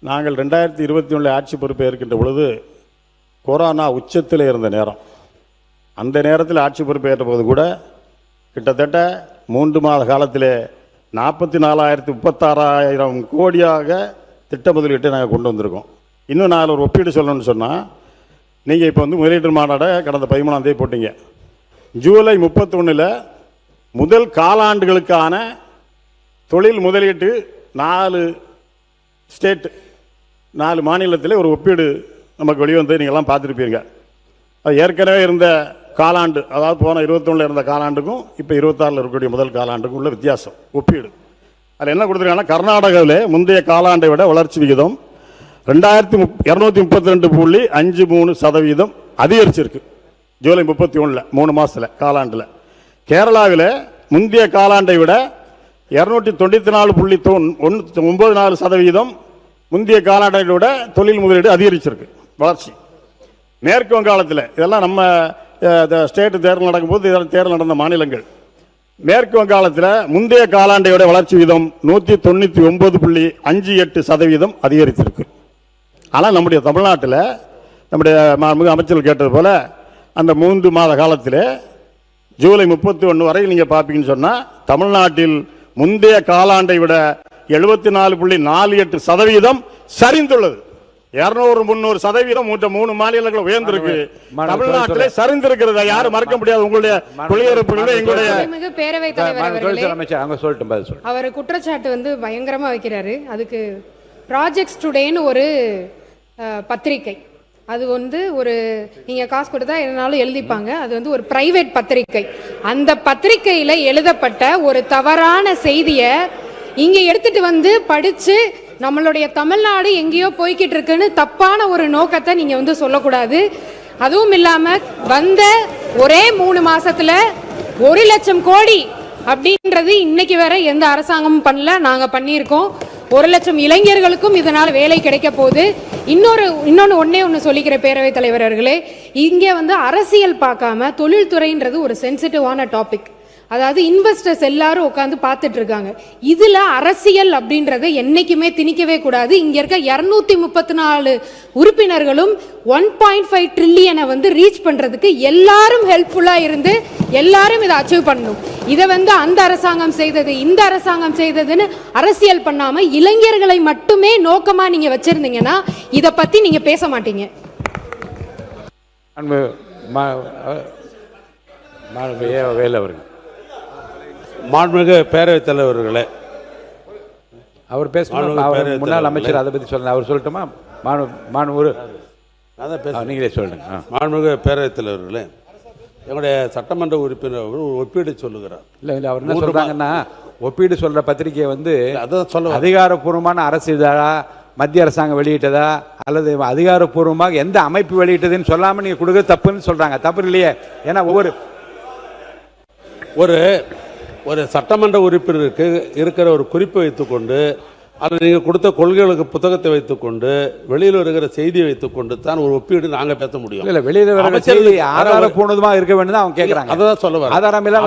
நாங்கள் 2021 ஆட்சி பொறுப்பை இருக்கின்ற பொழுது கொரோனா உச்சத்தில் இருந்த நேரம். அந்த நேரத்தில் ஆட்சி பொறுப்பை ஏற்ற போது கூட கிட்டத்தட்ட 3 மாத காலத்தில் 44,36,000 கோடியாக திட்ட முதலீட்டை நாங்கள் கொண்டு வந்திருக்கோம். இன்னும் நான் ஒரு ஒப்பீடு சொல்லணும்னு சொன்னால், நீங்கள் இப்போ வந்து முதலீட்டு மாநாடை கடந்த 13ஆம் தேதி போட்டீங்க. ஜூலை 31 முதல் காலாண்டுகளுக்கான தொழில் முதலீட்டு 4 ஸ்டேட் 4 மாநிலத்தில் ஒரு ஒப்பீடு நமக்கு வெளிவந்து நீங்கள்லாம் பார்த்துருப்பீங்க. அது ஏற்கனவே இருந்த காலாண்டு, அதாவது போன 21 இருந்த காலாண்டுக்கும் இப்போ 26 இருக்கக்கூடிய முதல் காலாண்டுக்கும் உள்ள வித்தியாசம் ஒப்பீடு. அதில் என்ன கொடுத்துருக்காங்கன்னா, கர்நாடகாவில் முந்தைய காலாண்டை விட வளர்ச்சி விகிதம் 2252.53% அதிகரிச்சிருக்கு ஜூலை 31 3 மாதத்தில் காலாண்டில். கேரளாவில் முந்தைய காலாண்டை விட 294.94% முந்தைய காலாண்டை விட தொழில் முதலீடு அதிகரிச்சிருக்கு வளர்ச்சி. மேற்கு வங்காளத்தில், இதெல்லாம் நம்ம ஸ்டேட் தேர்தல் நடக்கும்போது இதெல்லாம் தேர்தல் நடந்த மாநிலங்கள். மேற்கு வங்காளத்தில் முந்தைய காலாண்டை விட வளர்ச்சி வீதம் 199.58% அதிகரித்திருக்கு. ஆனால் நம்முடைய தமிழ்நாட்டில் நம்முடைய அமைச்சர்கள் கேட்டது போல அந்த 3 மாத காலத்தில் ஜூலை 31 வரை நீங்கள் பார்ப்பீங்கன்னு சொன்னால், தமிழ்நாட்டில் முந்தைய காலாண்டை விட 74.48% சரிந்துள்ளது. 200-300% 3 மாநிலங்கள் உயர்ந்திருக்கு. தமிழ்நாட்டிலே சரிந்திருக்கிறது, யாரும் மறக்க முடியாது. உங்களுடைய குடியிருப்புகளே எங்களுடைய பேரவைத் தலைவர் அவர் குற்றச்சாட்டு வந்து பயங்கரமா வைக்கிறாரு. அதுக்கு ப்ராஜெக்ட்ஸ் டுடேன்னு ஒரு பத்திரிகை, அது வந்து ஒரு நீங்க காசு கொடுத்தா என்னாலும் எழுதிப்பாங்க, அது வந்து ஒரு பிரைவேட் பத்திரிகை. அந்த பத்திரிகையில எழுதப்பட்ட ஒரு தவறான செய்தியை இங்க எடுத்துட்டு வந்து படிச்சு நம்மளுடைய தமிழ்நாடு எங்கேயோ போய்கிட்டு இருக்குன்னு தப்பான ஒரு நோக்கத்தை நீங்க வந்து சொல்லக்கூடாது. அதுவும் இல்லாம வந்த ஒரே 3 மாசத்துல 1 லட்சம் கோடி அப்படின்றது இன்னைக்கு வரை எந்த அரசாங்கமும் பண்ணல, நாங்க பண்ணியிருக்கோம். 1 லட்சம் இளைஞர்களுக்கும் இதனால வேலை கிடைக்க போகுது. இன்னொன்னு ஒண்ணு சொல்லிக்கிற பேரவைத் தலைவர் அவர்களே, இங்க வந்து அரசியல் பார்க்காம தொழில்துறைன்றது ஒரு சென்சிட்டிவான டாபிக். அதாவது இன்வெஸ்டர்ஸ் எல்லாரும் உட்காந்து பார்த்துட்டு இருக்காங்க. இதுல அரசியல் அப்படின்றத என்னைக்குமே திணிக்கவே கூடாது. இங்க இருக்க 234 உறுப்பினர்களும் 1.5 ட்ரில்லியனை வந்து ரீச் பண்றதுக்கு எல்லாரும் ஹெல்ப்ஃபுல்லா இருந்து எல்லாரும் இதை அச்சீவ் பண்ணணும். இதை வந்து அந்த அரசாங்கம் செய்தது இந்த அரசாங்கம் செய்ததுன்னு அரசியல் பண்ணாம இளைஞர்களை மட்டுமே நோக்கமா நீங்க வச்சிருந்தீங்கன்னா இதை பத்தி நீங்க பேச மாட்டீங்க. மாண்புமிகு பேரவைத் தலைவர்களே, அவர் பேசணும். முன்னாள் அமைச்சர் அதை பற்றி சொல்ல அவர் சொல்லட்டுமா? நீங்களே சொல்லுங்க. மாண்புமிகு பேரவைத் தலைவர்களே, எங்களுடைய சட்டமன்ற உறுப்பினர் ஒப்பீடு சொல்லுகிறார். இல்லை அவர் என்ன சொல்றாங்கன்னா, ஒப்பீடு சொல்ற பத்திரிகையை வந்து அதான் சொல்ல அதிகாரப்பூர்வமான அரசு இதழா மத்திய அரசாங்கம் வெளியிட்டதா அல்லது அதிகாரப்பூர்வமாக எந்த அமைப்பு வெளியிட்டதுன்னு சொல்லாம நீங்க கொடுக்க தப்புன்னு சொல்றாங்க. தப்பு இல்லையே? ஏன்னா ஒரு சட்டமன்ற உறுப்பினருக்கு இருக்கிற ஒரு குறிப்பை வைத்துக்கொண்டு, அதில் நீங்கள் கொடுத்த கொள்கைகளுக்கு புத்தகத்தை வைத்துக்கொண்டு, வெளியில் வருகிற செய்தியை வைத்துக்கொண்டு தான் ஒரு ஒப்பீடு நாங்கள் பேச முடியும். இல்லை, வெளியில் வர செய்தி ஆதாரப்பூர்வமாக இருக்க வேண்டும் அவங்க கேட்குறாங்க. அதான் சொல்ல வர ஆதாரம் இல்லை.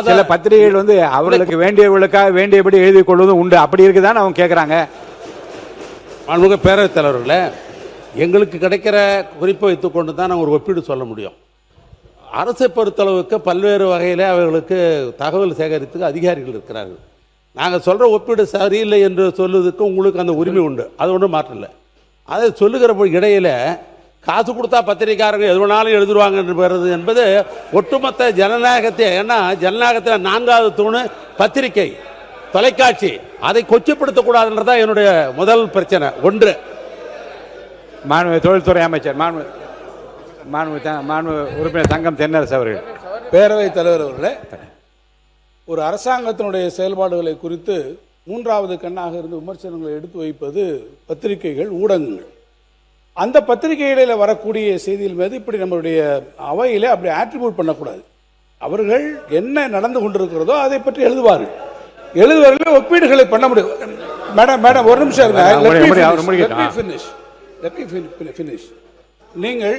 சில பத்திரிகைகள் வந்து அவர்களுக்கு வேண்டியவர்களுக்காக வேண்டியபடி எழுதி கொள்வதும் உண்டு. அப்படி இருக்குதான்னு அவங்க கேட்குறாங்க. மாண்புமிகு பேரவைத் தலைவர்களே, எங்களுக்கு கிடைக்கிற குறிப்பை வைத்துக்கொண்டு தான் நாங்கள் ஒரு ஒப்பீடு சொல்ல முடியும். அரசை பொறுத்தளவுக்கு பல்வேறு வகையில் அவர்களுக்கு தகவல் சேகரித்துக்கு அதிகாரிகள் இருக்கிறார்கள். நாங்கள் சொல்கிற ஒப்பீடு சரியில்லை என்று சொல்லுவதற்கு உங்களுக்கு அந்த உரிமை உண்டு, அது ஒன்றும் மாற்றம் இல்லை. அதை சொல்லுகிற இடையில் காசு கொடுத்தா பத்திரிகைக்காரங்க எது வேணாலும் எழுதுருவாங்கன்றது என்பது ஒட்டுமொத்த ஜனநாயகத்தை, ஏன்னா ஜனநாயகத்தில் 4வது தூணு பத்திரிகை தொலைக்காட்சி, அதை கொச்சப்படுத்தக்கூடாதுன்றதான் என்னுடைய முதல் பிரச்சனை. ஒன்று, தொழில்துறை அமைச்சர் உறுப்பினர் தங்கம் தென்னரசு அவர்கள். பேரவைத் தலைவர் அவர்களே, ஒரு அரசாங்கத்தினுடைய செயல்பாடுகளை குறித்து 3வது கண்ணாக இருந்து விமர்சனங்களை எடுத்து வைப்பது பத்திரிகைகள், ஊடகங்கள். அந்த பத்திரிகைகளில் வரக்கூடிய செய்திகள் மீது இப்படி நம்மளுடைய அவையிலே அப்படி ஆட்ரிபியூட் பண்ணக்கூடாது. அவர்கள் என்ன நடந்து கொண்டிருக்கிறதோ அதை பற்றி எழுதுவார்கள். ஒப்பீடுகளை பண்ண முடியும். மேடம் ஒரு நிமிஷம் இருங்க. நீங்கள்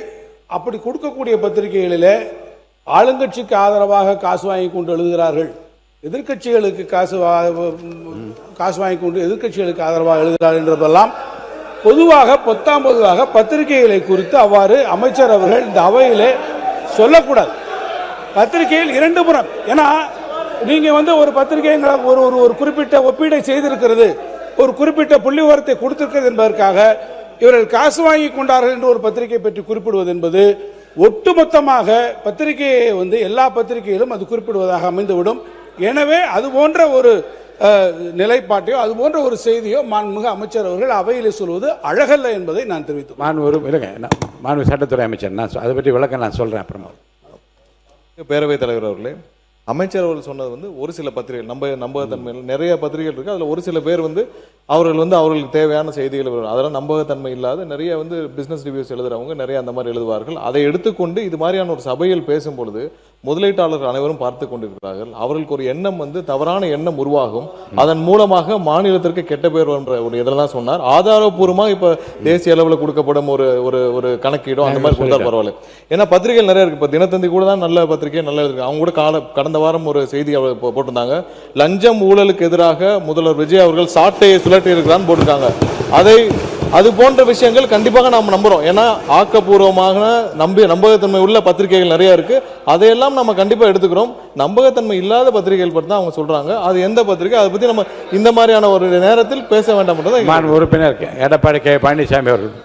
அப்படி கொடுக்கக்கூடிய பத்திரிகைகளிலே ஆளுங்கட்சிக்கு ஆதரவாக காசு வாங்கி கொண்டு எழுதுகிறார்கள், எதிர்கட்சிகளுக்கு காசு வாங்கி கொண்டு எதிர்கட்சிகளுக்கு ஆதரவாக எழுதுகிறார்கள் என்றதெல்லாம் பொதுவாக பத்திரிகைகளை குறித்து அவ்வாறு அமைச்சர் அவர்கள் இந்த அவையிலே சொல்லக்கூடாது. பத்திரிகையில் இரண்டு புறம், ஏன்னா நீங்க ஒரு பத்திரிகை ஒரு குறிப்பிட்ட ஒப்பீடை செய்திருக்கிறது, ஒரு குறிப்பிட்ட புள்ளி விவரத்தை கொடுத்திருக்கிறது என்பதற்காக இவர்கள் காசு வாங்கி கொண்டார்கள் என்று ஒரு பத்திரிகை பற்றி குறிப்பிடுவது என்பது ஒட்டுமொத்தமாக பத்திரிகையை எல்லா பத்திரிகையிலும் அது குறிப்பிடுவதாக அமைந்துவிடும். எனவே அது போன்ற ஒரு நிலைப்பாட்டையோ அது போன்ற ஒரு செய்தியோ மாண்புமிகு அமைச்சர் அவர்கள் அவையிலே சொல்வது அழகல்ல என்பதை நான் தெரிவித்தேன். மாண்பு சட்டத்துறை அமைச்சர், நான் அதை பற்றி விளக்கம் நான் சொல்றேன் அப்புறமா. பேரவைத் தலைவர் அவர்களே, அமைச்சர் அவர்கள் சொன்னது ஒரு சில பத்திரிகைகள் நம்பகத்தன்மையில் நிறைய பத்திரிகைகள் இருக்கு. அதில் ஒரு சில பேர் அவர்கள் அவர்களுக்கு தேவையான செய்திகள் அதெல்லாம் நம்பகத்தன்மை இல்லாத நிறைய பிசினஸ் ரிவ்யூஸ் எழுதுறவங்க நிறைய அந்த மாதிரி எழுதுவார்கள். அதை எடுத்துக்கொண்டு இது மாதிரியான ஒரு சபையில் பேசும் பொழுது முதலீட்டாளர்கள் அனைவரும் பார்த்து கொண்டிருக்கிறார்கள். அவர்களுக்கு ஒரு எண்ணம் தவறான எண்ணம் உருவாகும். அதன் மூலமாக மாநிலத்திற்கு கெட்ட பேர் என்ற ஒரு இதெல்லாம் சொன்னார். ஆதாரப்பூர்வமாக இப்ப தேசிய அளவில் கொடுக்கப்படும் ஒரு கணக்கீடும் அந்த மாதிரி கொடுத்தா பரவாயில்ல. ஏன்னா பத்திரிகைகள் நிறைய இருக்கு. இப்ப தினத்தந்தி கூட தான் நல்ல பத்திரிகை நல்ல இருக்கு. அவங்க கூட கடந்த வாரம் ஒரு செய்தி போட்டிருந்தாங்க. லஞ்சம் ஊழலுக்கு எதிராக முதல்வர் விஜய் அவர்கள் சாட்டையை சுழட்டி இருக்கிறான்னு போட்டிருக்காங்க. அது போன்ற விஷயங்கள் கண்டிப்பாக நாம் நம்புறோம். ஏன்னா ஆக்கப்பூர்வமாக நம்பகத்தன்மை உள்ள பத்திரிகைகள் நிறைய இருக்கு. அதையெல்லாம் நம்ம கண்டிப்பா எடுத்துக்கிறோம். நம்பகத்தன்மை இல்லாத பத்திரிகைகள் பற்றி தான் அவங்க சொல்றாங்க. அது எந்த பத்திரிகை, அதை பத்தி நம்ம இந்த மாதிரியான ஒரு நேரத்தில் பேச வேண்டாம். உறுப்பினர் எடப்பாடி கே பழனிசாமி அவர்கள்.